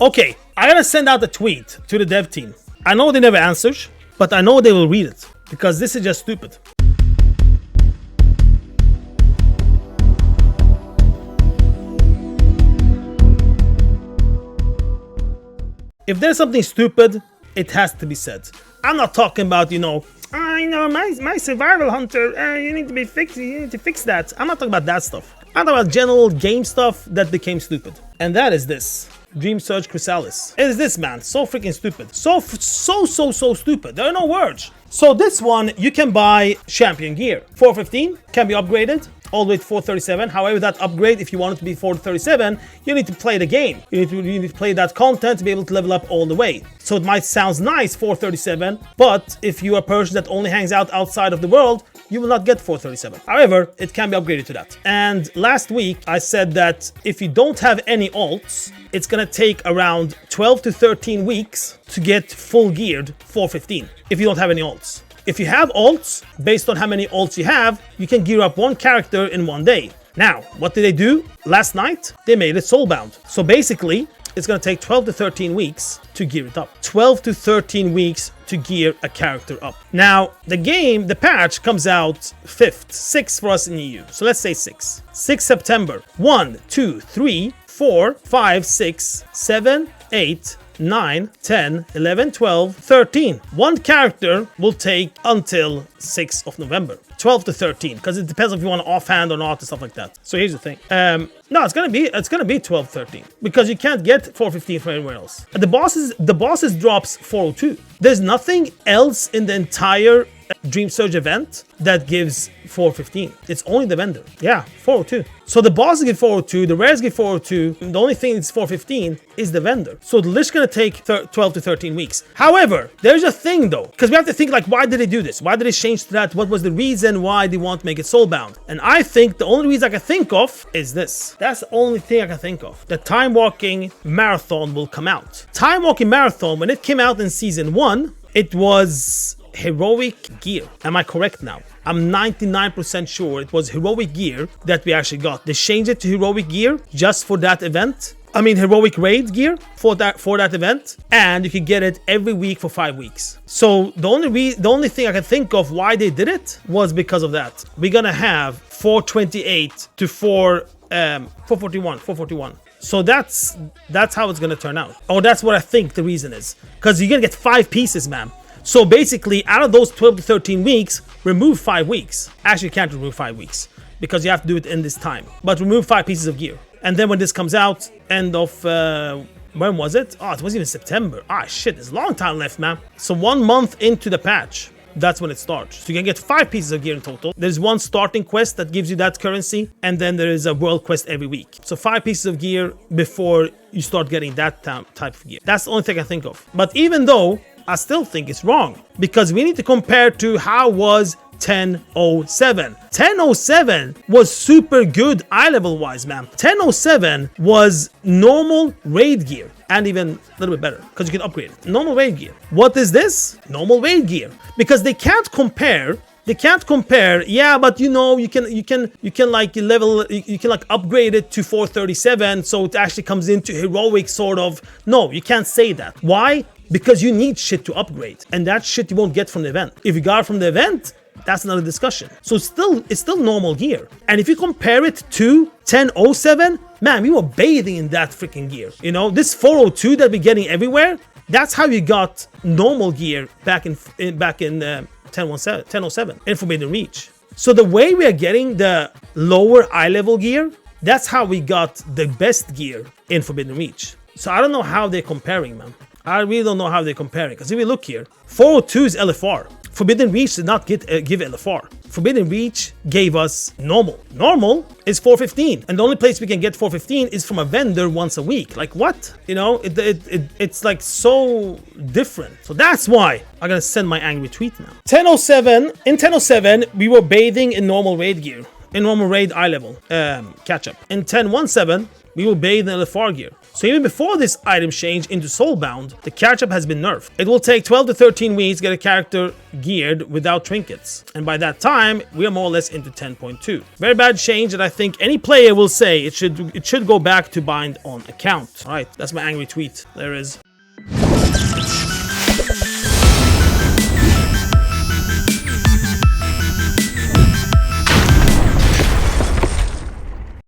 Okay, I gotta send out a tweet to the dev team. I know they never answer, but I know they will read it, because this is just stupid. If there's something stupid, it has to be said. I'm not talking about, my survival hunter, you need to fix that. I'm not talking about that stuff. I'm talking about general game stuff that became stupid. And that is this. Dream Surge Chrysalis. It is this, man. So freaking stupid. So stupid. There are no words. So this one, you can buy champion gear. 415 can be upgraded all the way to 437. However, that upgrade, if you want it to be 437, you need to play the game. You need to play that content to be able to level up all the way. So it might sound nice, 437, but if you are a person that only hangs out outside of the world, you will not get 437. However, it can be upgraded to that. And last week, I said that if you don't have any alts, it's gonna take around 12 to 13 weeks to get full geared 415 if you don't have any alts. If you have alts, based on how many alts you have, you can gear up one character in one day. Now, what did they do? Last night, they made it soulbound. So basically, it's going to take 12 to 13 weeks to gear it up. 12 to 13 weeks to gear a character up. Now, the patch comes out 5th, 6th for us in EU. So let's say 6. 6 September. 1, 2, 3, 4, 5, 6, 7, 8, 9, 10, 11, 12, 13. One character will take until 6th of November. 12 to 13, because it depends if you want offhand or not and stuff like that. So here's the thing. No, it's gonna be 12, 13, because you can't get 415 from anywhere else. The bosses drops 402. There's nothing else in the entire Dream Surge event that gives 415. It's only the vendor. Yeah, 402. So the bosses give 402, the rares give 402. The only thing that's 415 is the vendor. So the list is gonna take 12 to 13 weeks. However, there's a thing though, because we have to think like, why did they do this? Why did they change to that? What was the reason why they want to make it soulbound? And I think the only reason I can think of is this. That's the only thing I can think of. The Time Walking Marathon will come out. Time Walking Marathon, when it came out in season 1, it was heroic gear. Am I correct now? I'm 99% sure it was heroic gear that we actually got. They changed it to heroic gear just for that event. I mean heroic raid gear for that event, and you can get it every week for 5 weeks. So the only thing I can think of why they did it was because of that. We're gonna have 428 to 441. So that's how it's gonna turn out. Oh, that's what I think the reason is. Because you're gonna get 5 pieces, man. So basically, out of those 12 to 13 weeks, remove 5 weeks. Actually, you can't remove 5 weeks because you have to do it in this time. But remove 5 pieces of gear. And then when this comes out, end of, when was it? Oh, it wasn't even September. Ah, shit, there's a long time left, man. So 1 month into the patch, that's when it starts. So you can get 5 pieces of gear in total. There's one starting quest that gives you that currency, and then there is a world quest every week. So 5 pieces of gear before you start getting that type of gear. That's the only thing I think of. But even though, I still think it's wrong, because we need to compare to how was 1007. 1007 was super good eye level wise, man. 1007 was normal raid gear and even a little bit better because you can upgrade it. Normal raid gear. What is this? Normal raid gear. Because they can't compare. Yeah, but you can like level, you can like upgrade it to 437 so it actually comes into heroic sort of. No, you can't say that. Why? Because you need shit to upgrade, and that shit you won't get from the event. If you got it from the event, that's another discussion. So it's still normal gear. And if you compare it to 1007, man, we were bathing in that freaking gear. This 402 that we're getting everywhere, that's how you got normal gear back in 1007 in Forbidden Reach. So the way we are getting the lower eye level gear, that's how we got the best gear in Forbidden Reach. So I don't know how they're comparing, man. I really don't know how they're comparing. Because if we look here, 402 is LFR. Forbidden Reach did not give LFR. Forbidden Reach gave us normal. Normal is 415. And the only place we can get 415 is from a vendor once a week. Like what? It's like so different. So that's why I'm gonna send my angry tweet now. 1007, in 1007, we were bathing in normal raid gear. In normal raid eye level catch up. In 1017, we will bathe in LFR gear. So even before this item change into Soulbound, the catch-up has been nerfed. It will take 12 to 13 weeks to get a character geared without trinkets. And by that time, we are more or less into 10.2. Very bad change that I think any player will say it should go back to bind on account. Alright, that's my angry tweet. There it is.